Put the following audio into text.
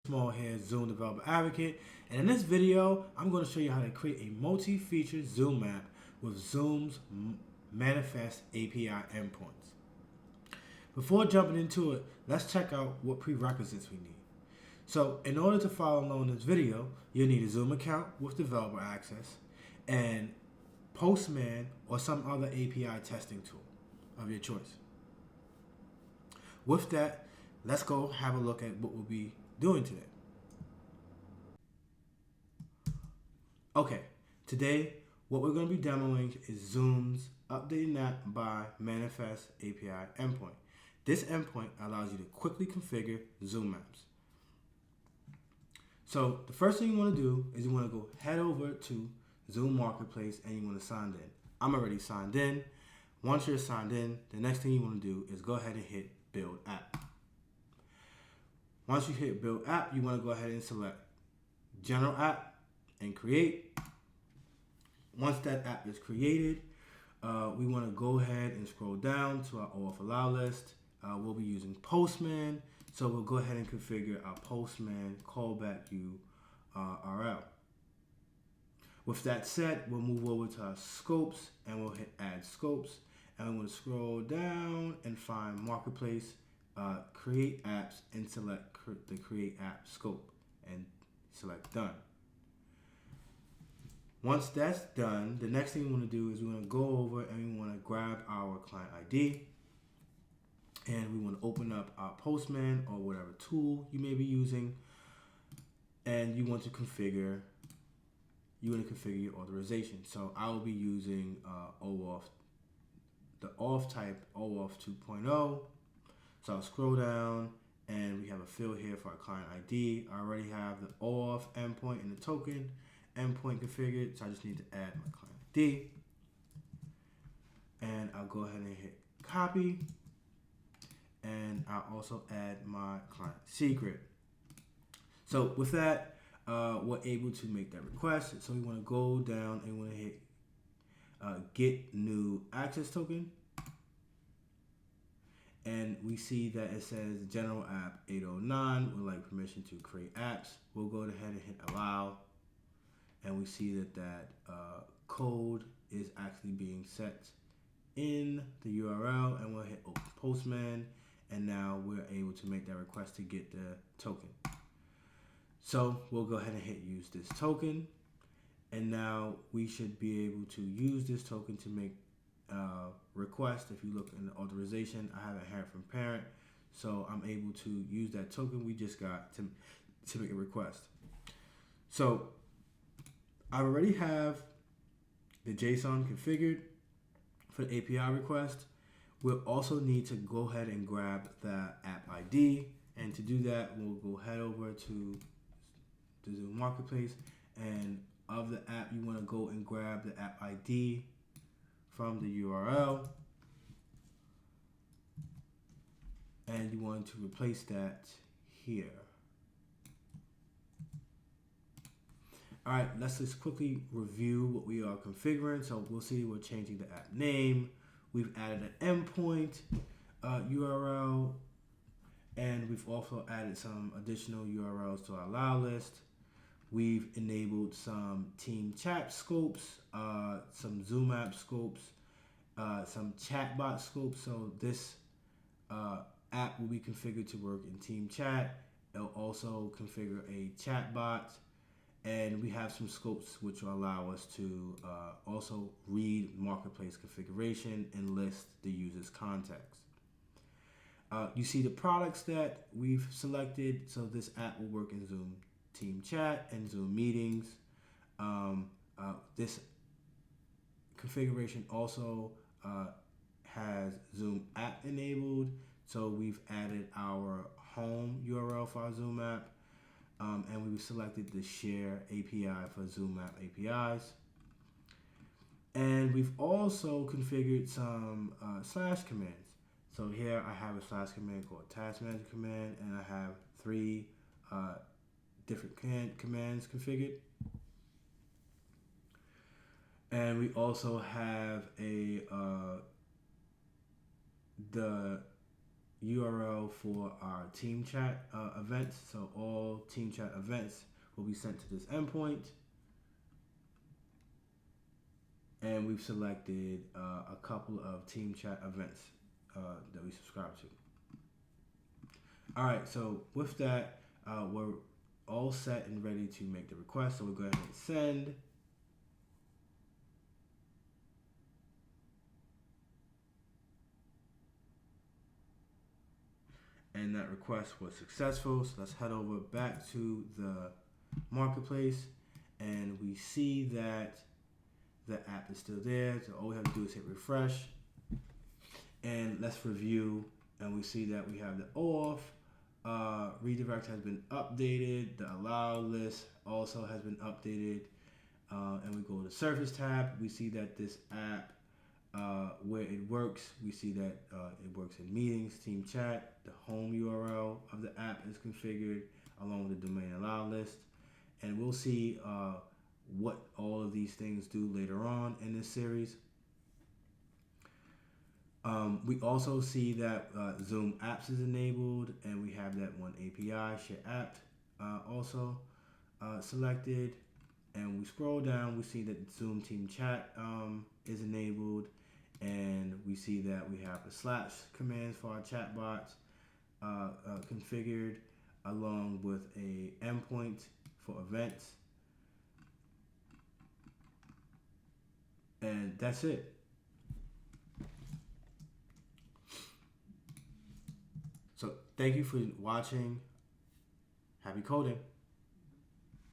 Small here, Zoom Developer Advocate, and in this video, I'm going to show you how to create a multi-feature Zoom app with Zoom's manifest API endpoints. Before jumping into it, let's check out what prerequisites we need. So, in order to follow along this video, you'll need a Zoom account with developer access and Postman or some other API testing tool of your choice. With that, let's go have a look at what we'll be doing today. Okay, today what we're going to be demoing is Zoom's updating app by manifest API endpoint. This endpoint allows you to quickly configure Zoom apps. So the first thing you want to do is you want to go head over to Zoom Marketplace and you want to sign in. I'm already signed in. Once you're signed in, the next thing you want to do is go ahead and hit Build App. Once you hit Build App, you want to go ahead and select General App and Create. Once that app is created, we want to go ahead and scroll down to our OAuth allow list. We'll be using Postman, so we'll go ahead and configure our Postman callback URL. With that said, we'll move over to our scopes and we'll hit Add Scopes. And I'm going to scroll down and find Marketplace, Create Apps, and select the Create App scope and select Done. Once that's done, the next thing we want to do is we want to go over and we want to grab our client ID and we want to open up our Postman or whatever tool you may be using, and you want to configure your authorization. So I will be using OAuth, the auth type OAuth 2.0. So I'll scroll down and we have a field here for our client ID. I already have the OAuth endpoint and the token endpoint configured, so I just need to add my client ID. And I'll go ahead and hit copy. And I'll also add my client secret. So with that, we're able to make that request. So we want to go down and we want to hit get new access token. And we see that it says general app 809 would like permission to create apps. We'll go ahead and hit allow. And we see that code is actually being set in the URL, and we'll hit open Postman. And now we're able to make that request to get the token. So we'll go ahead and hit use this token. And now we should be able to use this token to make request. If you look in the authorization, I have inherit from parent. So I'm able to use that token we just got to make a request. So I already have the JSON configured for the API request. We'll also need to go ahead and grab the app ID. And to do that, we'll go head over to the Zoom Marketplace. And of the app, you want to go and grab the app ID from the URL. And you want to replace that here. All right, let's just quickly review what we are configuring. So we'll see we're changing the app name. We've added an endpoint URL, and we've also added some additional URLs to our allow list. We've enabled some team chat scopes, some Zoom app scopes, some chatbot scopes. So this app will be configured to work in team chat. It'll also configure a chatbot. And we have some scopes which will allow us to also read marketplace configuration and list the user's context. You see the products that we've selected. So this app will work in Zoom Team Chat and Zoom Meetings. This configuration also has Zoom app enabled. So we've added our home URL for our Zoom app. And we've selected the share API for Zoom app APIs. And we've also configured some slash commands. So here I have a slash command called Task Manager command, and I have 3 different commands configured. And we also have the URL for our team chat events. So all team chat events will be sent to this endpoint. And we've selected a couple of team chat events that we subscribe to. All right, so with that, we're all set and ready to make the request. So we'll go ahead and send. And that request was successful. So let's head over back to the marketplace, and we see that the app is still there. So all we have to do is hit refresh, and let's review. And we see that we have the OAuth redirect has been updated. The allow list also has been updated. And we go to the Surface tab. We see that this app, where it works, we see that it works in meetings, team chat. The home URL of the app is configured along with the domain allow list. And we'll see what all of these things do later on in this series. We also see that Zoom Apps is enabled, and we have that one API, Share App, also selected. And we scroll down, we see that Zoom Team Chat is enabled, and we see that we have the / commands for our chatbots configured, along with a endpoint for events. And that's it. So thank you for watching. Happy coding.